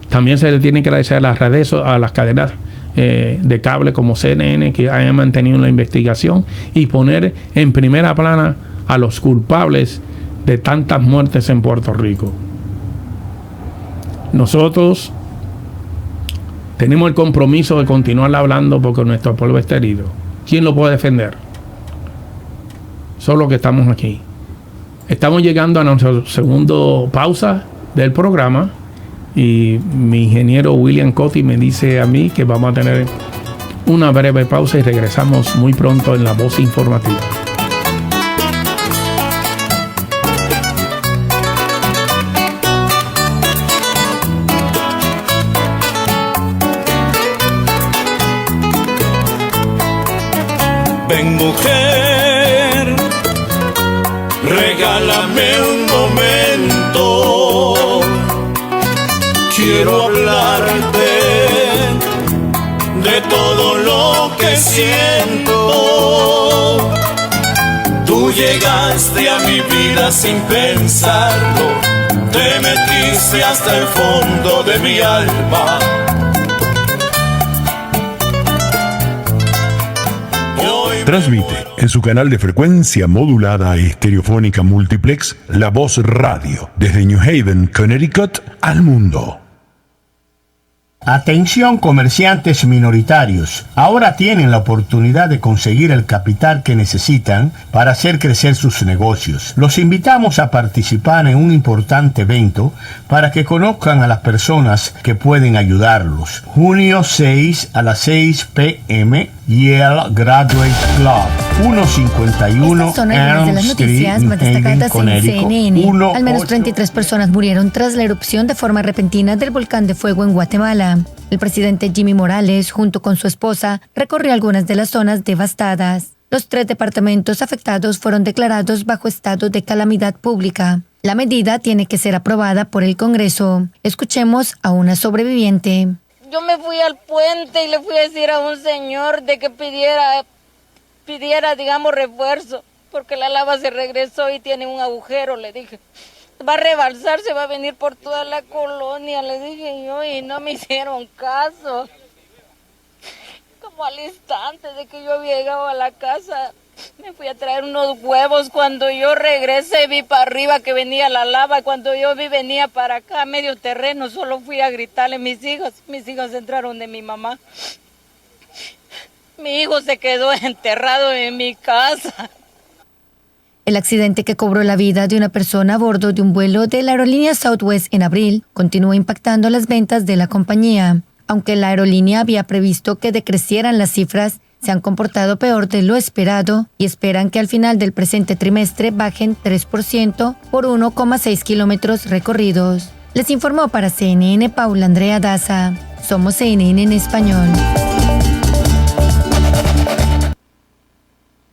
También se le tiene que agradecer a las redes, a las cadenas de cable como CNN, que hayan mantenido la investigación y poner en primera plana a los culpables de tantas muertes en Puerto Rico. Nosotros tenemos el compromiso de continuar hablando porque nuestro pueblo está herido. ¿Quién lo puede defender? Solo que estamos aquí. Estamos llegando a nuestra segunda pausa del programa y mi ingeniero William Cotti me dice a mí que vamos a tener una breve pausa y regresamos muy pronto en La Voz Informativa. Ven, mujer, regálame un momento. Quiero hablarte de todo lo que siento. Tú llegaste a mi vida sin pensarlo, te metiste hasta el fondo de mi alma. Transmite en su canal de frecuencia modulada estereofónica multiplex La Voz Radio desde New Haven, Connecticut al mundo. Atención comerciantes minoritarios, ahora tienen la oportunidad de conseguir el capital que necesitan para hacer crecer sus negocios. Los invitamos a participar en un importante evento para que conozcan a las personas que pueden ayudarlos. Junio 6 a las 6 p.m. Yale Graduate Club, 151 Estas son algunas de las Elm Street, noticias más destacadas en CNN. Al menos 18. 33 personas murieron tras la erupción de forma repentina del volcán de fuego en Guatemala. El presidente Jimmy Morales, junto con su esposa, recorrió algunas de las zonas devastadas. Los 3 departamentos afectados fueron declarados bajo estado de calamidad pública. La medida tiene que ser aprobada por el Congreso. Escuchemos a una sobreviviente. Yo me fui al puente y le fui a decir a un señor de que pidiera, digamos, refuerzo, porque la lava se regresó y tiene un agujero, le dije. Va a rebalsar, se va a venir por toda la colonia, le dije yo, y no me hicieron caso. Como al instante de que yo había llegado a la casa, me fui a traer unos huevos. Cuando yo regresé, vi para arriba que venía la lava. Cuando yo vi, venía para acá, medio terreno. Solo fui a gritarle a mis hijos. Mis hijos entraron de mi mamá. Mi hijo se quedó enterrado en mi casa. El accidente que cobró la vida de una persona a bordo de un vuelo de la aerolínea Southwest en abril continúa impactando las ventas de la compañía. Aunque la aerolínea había previsto que decrecieran las cifras, se han comportado peor de lo esperado y esperan que al final del presente trimestre bajen 3% por 1,6 kilómetros recorridos. Les informó para CNN Paula Andrea Daza. Somos CNN en español.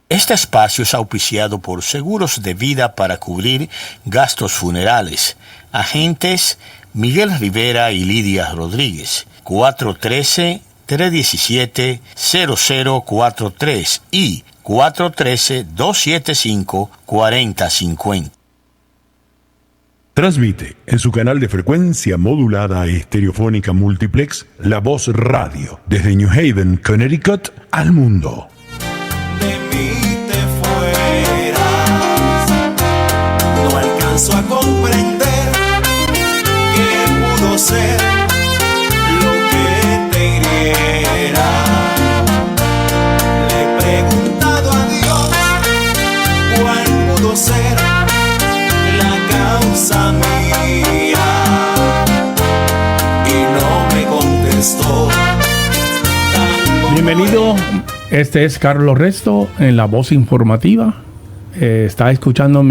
Este espacio es auspiciado por Seguros de Vida para cubrir gastos funerales. Agentes Miguel Rivera y Lidia Rodríguez. 413-317-0043 y 413-275-4050. Transmite en su canal de frecuencia modulada estereofónica multiplex La Voz Radio desde New Haven, Connecticut al mundo. De mí te fueras, no alcanzo a comprender qué pudo ser lo que te hiriera. Le he preguntado a Dios cuál pudo ser la causa mía y no me contestó. Bienvenido. Este es Carlos Resto en La Voz Informativa. Está escuchando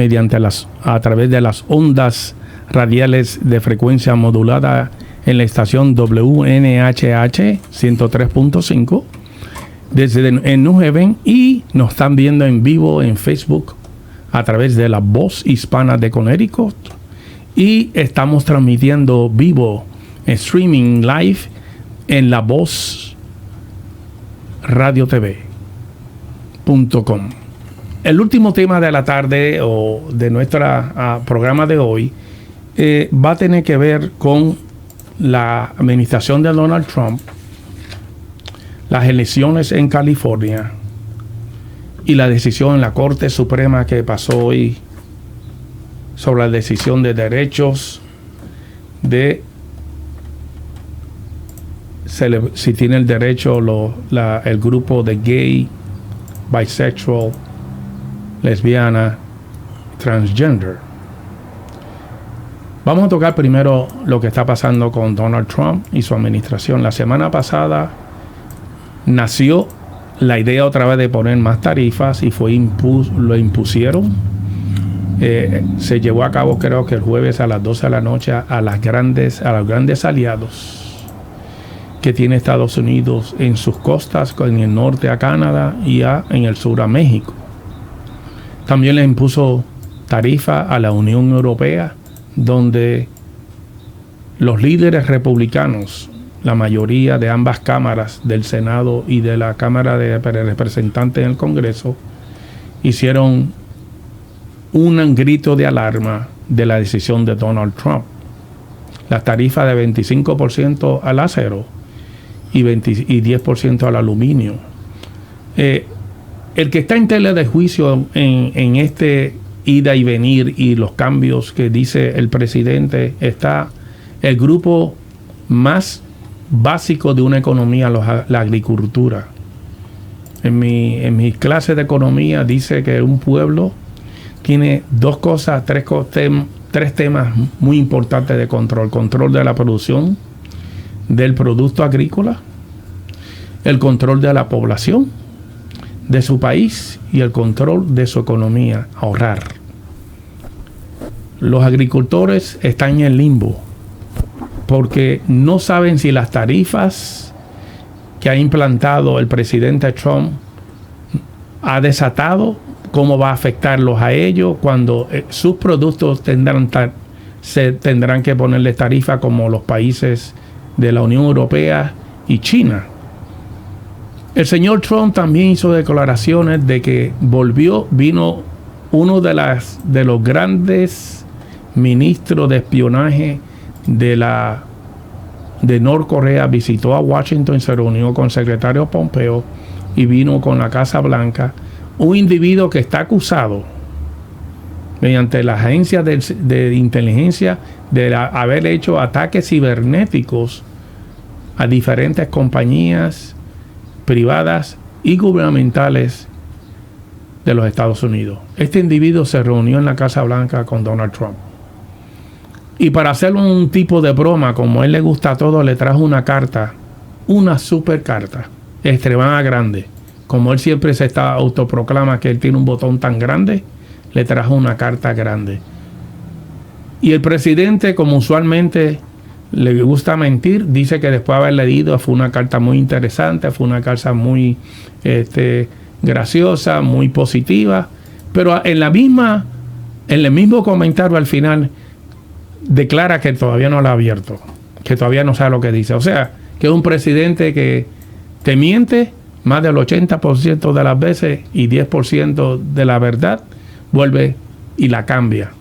a través de las ondas radiales de frecuencia modulada en la estación WNHH 103.5 desde en New Haven, y nos están viendo en vivo en Facebook a través de la Voz Hispana de Connecticut y estamos transmitiendo vivo, streaming live en La Voz Radio TV.com. El último tema de la tarde o de nuestro programa de hoy va a tener que ver con la administración de Donald Trump, las elecciones en California y la decisión en la Corte Suprema que pasó hoy sobre la decisión de derechos de si tiene el derecho el grupo de gay, bisexual, lesbiana, transgender. Vamos a tocar primero lo que está pasando con Donald Trump y su administración. La semana pasada nació la idea otra vez de poner más tarifas y lo impusieron. Se llevó a cabo, creo que el jueves a las 12 de la noche a los grandes aliados que tiene Estados Unidos en sus costas, en el norte a Canadá y en el sur a México. También le impuso tarifa a la Unión Europea, donde los líderes republicanos, la mayoría de ambas cámaras, del Senado y de la Cámara de Representantes en el Congreso, hicieron un grito de alarma de la decisión de Donald Trump. La tarifa de 25% al acero y 10% al aluminio. El que está en tela de juicio en este ida y venir y los cambios que dice el presidente, está el grupo más básico de una economía, la agricultura. En mi clase de economía dice que un pueblo tiene tres temas muy importantes de control. Control de la producción del producto agrícola, el control de la población de su país y el control de su economía, ahorrar. Los agricultores están en el limbo porque no saben si las tarifas que ha implantado el presidente Trump ha desatado, cómo va a afectarlos a ellos cuando sus productos tendrán que ponerle tarifa como los países de la Unión Europea y China. El señor Trump también hizo declaraciones de que vino uno de los grandes ministros de espionaje de Norcorea, visitó a Washington, se reunió con el secretario Pompeo y vino con la Casa Blanca, un individuo que está acusado mediante la agencia de inteligencia de haber hecho ataques cibernéticos a diferentes compañías privadas y gubernamentales de los Estados Unidos. Este individuo se reunió en la Casa Blanca con Donald Trump. Y para hacer un tipo de broma, como a él le gusta todo, le trajo una carta, una super carta, extremadamente grande. Como él siempre autoproclama que él tiene un botón tan grande, le trajo una carta grande. Y el presidente, como usualmente le gusta mentir, dice que después de haber leído fue una carta muy interesante, fue una carta muy graciosa, muy positiva, pero en el mismo comentario al final declara que todavía no la ha abierto, que todavía no sabe lo que dice. O sea, que es un presidente que te miente más del 80% de las veces y 10% de la verdad vuelve y la cambia.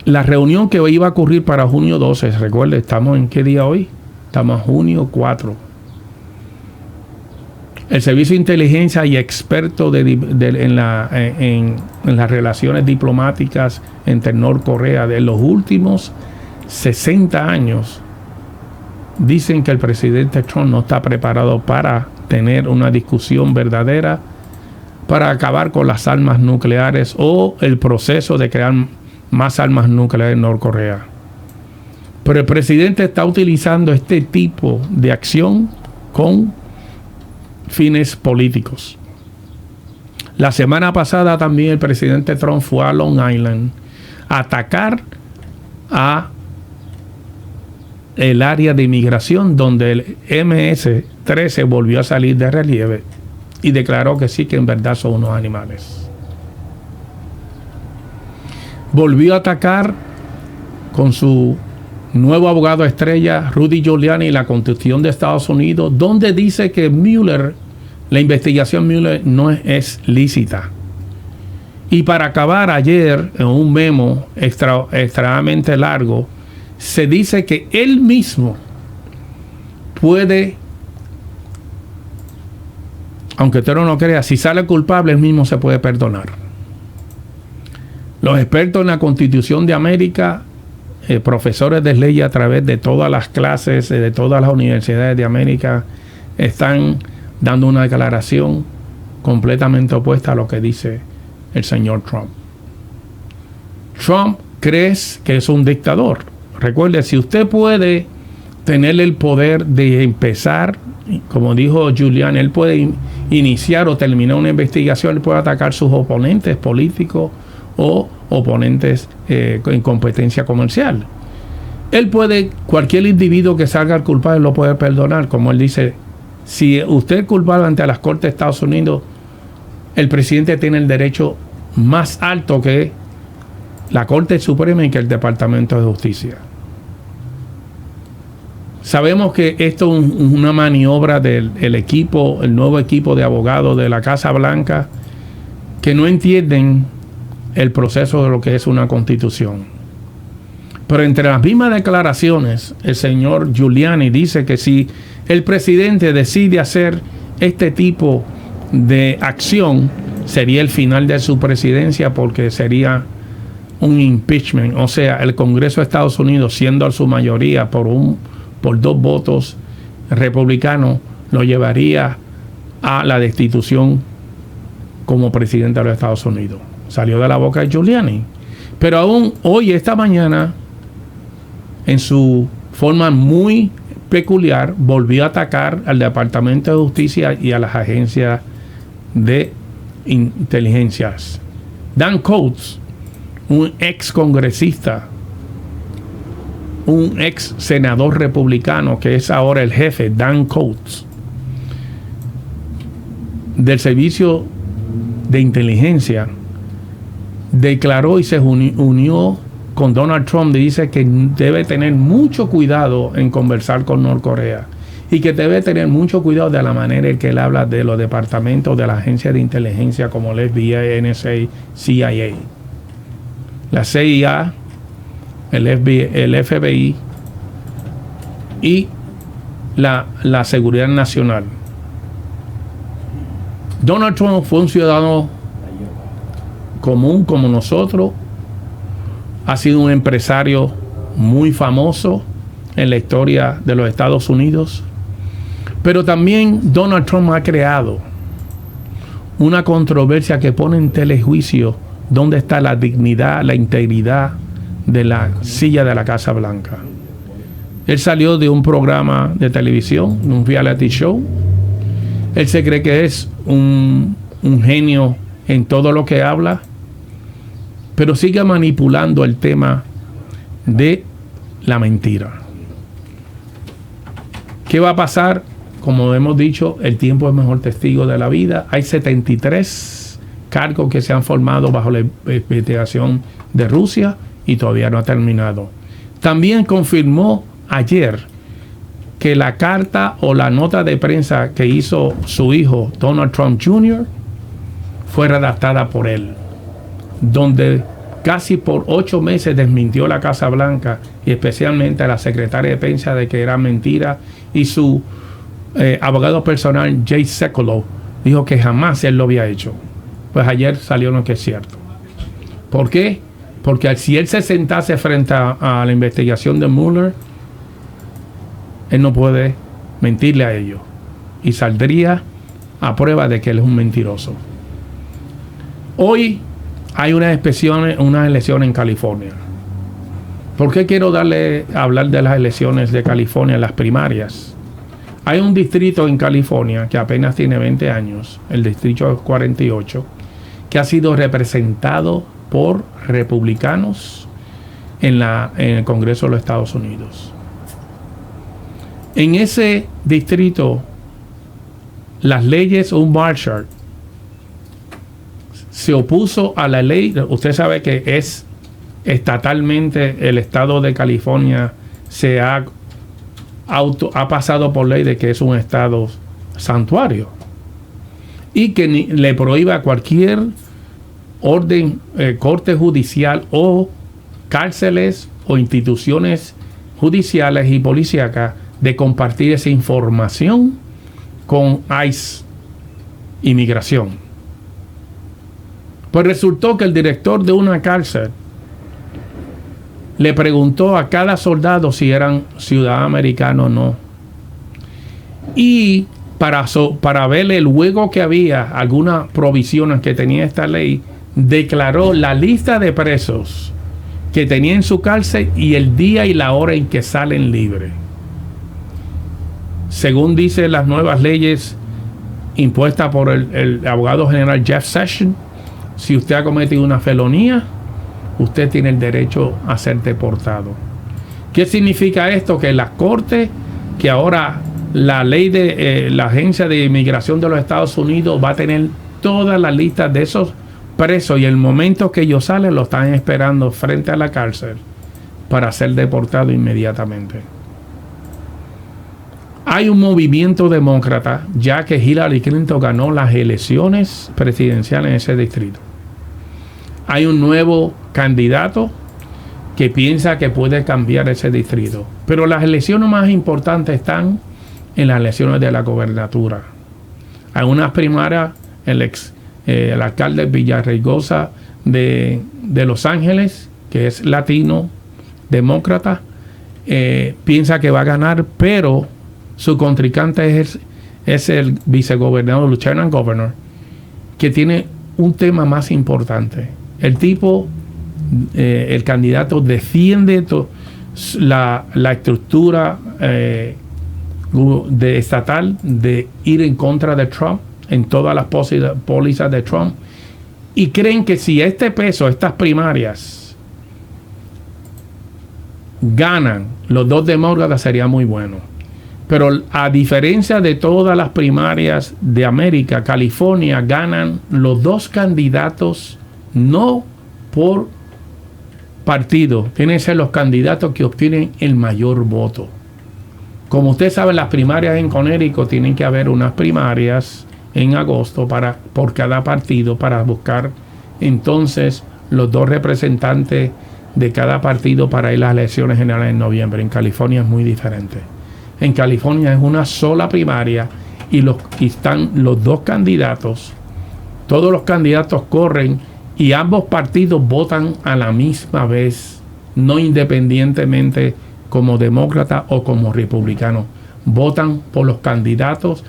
La reunión que iba a ocurrir para junio 12, recuerde, ¿estamos en qué día hoy? Estamos en junio 4. El Servicio de Inteligencia y expertos en las relaciones diplomáticas entre Norcorea de los últimos 60 años dicen que el presidente Trump no está preparado para tener una discusión verdadera para acabar con las armas nucleares o el proceso de crear más armas nucleares en Norcorea. Pero el presidente está utilizando este tipo de acción con fines políticos. La semana pasada también el presidente Trump fue a Long Island a atacar a el área de inmigración donde el MS-13 volvió a salir de relieve y declaró que sí, que en verdad son unos animales. volvió a atacar con su nuevo abogado estrella, Rudy Giuliani, la Constitución de Estados Unidos, donde dice que Mueller, la investigación Mueller no es lícita. Y para acabar, ayer, en un memo extremadamente largo, se dice que él mismo puede, aunque usted no lo crea, si sale culpable, él mismo se puede perdonar. Los expertos en la Constitución de América, profesores de ley a través de todas las clases, de todas las universidades de América, están dando una declaración completamente opuesta a lo que dice el señor Trump. Trump cree que es un dictador. Recuerde, si usted puede tener el poder de empezar, como dijo Giuliani, él puede iniciar o terminar una investigación, él puede atacar sus oponentes políticos o oponentes en competencia comercial. Él puede, cualquier individuo que salga culpable lo puede perdonar, como él dice. Si usted es culpable ante las Cortes de Estados Unidos, el presidente tiene el derecho más alto que la Corte Suprema y que el Departamento de Justicia. Sabemos que esto es una maniobra del equipo, el nuevo equipo de abogados de la Casa Blanca, que no entienden el proceso de lo que es una constitución. Pero entre las mismas declaraciones, el señor Giuliani dice que si el presidente decide hacer este tipo de acción, sería el final de su presidencia, porque sería un impeachment, o sea, el Congreso de Estados Unidos, siendo a su mayoría por 2 votos republicanos, lo llevaría a la destitución como presidente de los Estados Unidos. Salió de la boca de Giuliani. Pero aún hoy, esta mañana, en su forma muy peculiar, volvió a atacar al Departamento de Justicia y a las agencias de inteligencias. Dan Coats, un ex congresista, un ex senador republicano, que es ahora el jefe, Dan Coats, del Servicio de Inteligencia, declaró y se unió con Donald Trump y dice que debe tener mucho cuidado en conversar con Norcorea y que debe tener mucho cuidado de la manera en que él habla de los departamentos de la agencia de inteligencia como el FBI, NSA, CIA. La CIA, el FBI y la seguridad nacional. Donald Trump fue un ciudadano común como nosotros, ha sido un empresario muy famoso en la historia de los Estados Unidos, pero también Donald Trump ha creado una controversia que pone en telejuicio dónde está la dignidad, la integridad de la silla de la Casa Blanca. Él salió de un programa de televisión, un reality show. Él se cree que es un genio en todo lo que habla, pero sigue manipulando el tema de la mentira. ¿Qué va a pasar? Como hemos dicho, el tiempo es mejor testigo de la vida. Hay 73 cargos que se han formado bajo la investigación de Rusia y todavía no ha terminado. También confirmó ayer que la carta o la nota de prensa que hizo su hijo Donald Trump Jr. fue redactada por él, donde casi por 8 meses desmintió la Casa Blanca y especialmente a la secretaria de prensa de que era mentira, y su abogado personal Jay Sekulow dijo que jamás él lo había hecho. Pues ayer salió lo que es cierto. ¿Por qué? Porque si él se sentase frente a la investigación de Mueller, él no puede mentirle a ellos y saldría a prueba de que él es un mentiroso. Hoy hay unas elecciones en California. ¿Por qué quiero hablar de las elecciones de California, las primarias? Hay un distrito en California que apenas tiene 20 años, el distrito 48, que ha sido representado por republicanos en el Congreso de los Estados Unidos. En ese distrito, las leyes, un Marshall se opuso a la ley. Usted sabe que es estatalmente el estado de California se ha pasado por ley de que es un estado santuario y que le prohíba cualquier orden, corte judicial o cárceles o instituciones judiciales y policíacas de compartir esa información con ICE, inmigración. Pues resultó que el director de una cárcel le preguntó a cada soldado si eran ciudadanos americanos o no. Y para ver el juego que había, algunas provisiones que tenía esta ley, declaró la lista de presos que tenía en su cárcel y el día y la hora en que salen libres. Según dicen las nuevas leyes impuestas por el abogado general Jeff Sessions, si usted ha cometido una felonía, usted tiene el derecho a ser deportado. ¿Qué significa esto? Que la corte, que ahora la ley de la Agencia de Inmigración de los Estados Unidos va a tener toda la lista de esos presos y el momento que ellos salen lo están esperando frente a la cárcel para ser deportado inmediatamente. Hay un movimiento demócrata ya que Hillary Clinton ganó las elecciones presidenciales en ese distrito. Hay un nuevo candidato que piensa que puede cambiar ese distrito. Pero las elecciones más importantes están en las elecciones de la gobernatura. Hay unas primarias, el alcalde Villaraigosa de Los Ángeles, que es latino, demócrata, piensa que va a ganar, pero su contrincante es el vicegobernador, lieutenant governor, que tiene un tema más importante. El tipo, el candidato defiende la estructura estatal de ir en contra de Trump en todas las pólizas de Trump, y creen que si estas primarias ganan los dos demócratas sería muy bueno. Pero a diferencia de todas las primarias de América, California ganan los dos candidatos no por partido, tienen que ser los candidatos que obtienen el mayor voto. Como usted sabe, las primarias en Connecticut tienen que haber unas primarias en agosto por cada partido para buscar entonces los dos representantes de cada partido para ir a las elecciones generales en noviembre. En California es muy diferente. En California es una sola primaria y están los dos candidatos. Todos los candidatos corren y ambos partidos votan a la misma vez, no independientemente como demócrata o como republicano. Votan por los candidatos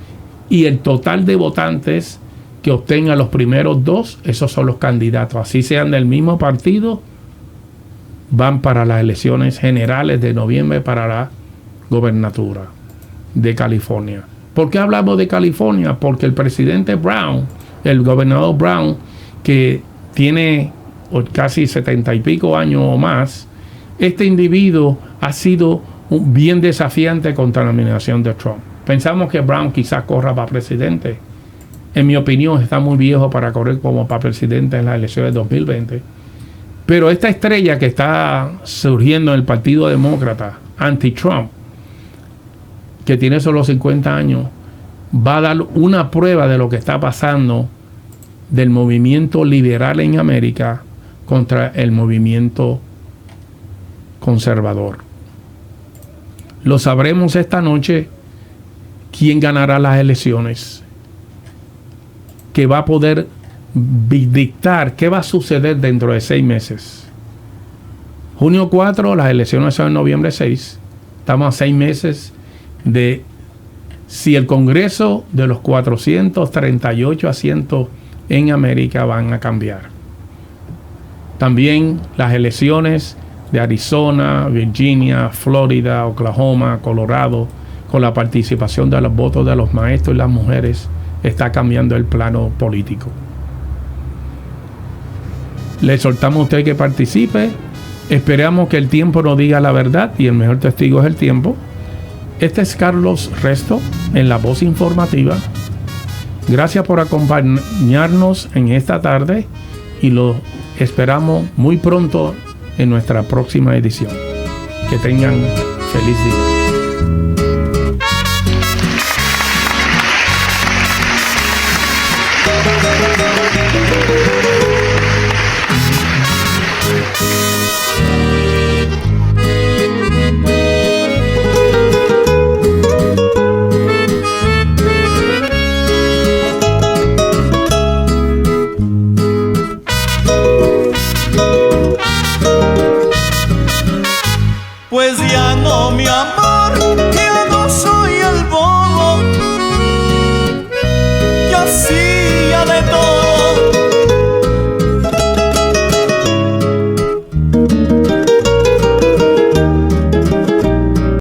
y el total de votantes que obtengan los primeros dos, esos son los candidatos. Así sean del mismo partido, van para las elecciones generales de noviembre para la gobernatura de California. ¿Por qué hablamos de California? Porque el presidente Brown, el gobernador Brown, que tiene casi 70 y pico años o más, este individuo ha sido bien desafiante contra la nominación de Trump. Pensamos que Brown quizás corra para presidente. En mi opinión, está muy viejo para correr como para presidente en las elecciones de 2020. Pero esta estrella que está surgiendo en el Partido Demócrata, anti-Trump, que tiene solo 50 años, va a dar una prueba de lo que está pasando del movimiento liberal en América contra el movimiento conservador. Lo sabremos esta noche quién ganará las elecciones, que va a poder dictar qué va a suceder dentro de 6 meses. Junio 4, las elecciones son en noviembre 6. Estamos a 6 meses de si el Congreso de los 438 asientos en América van a cambiar. También las elecciones de Arizona, Virginia, Florida, Oklahoma, Colorado, con la participación de los votos de los maestros y las mujeres, está cambiando el plano político. Le exhortamos a usted que participe. Esperamos que el tiempo nos diga la verdad y el mejor testigo es el tiempo. Este es Carlos Resto en La Voz Informativa. Gracias por acompañarnos en esta tarde y lo esperamos muy pronto en nuestra próxima edición. Que tengan feliz día.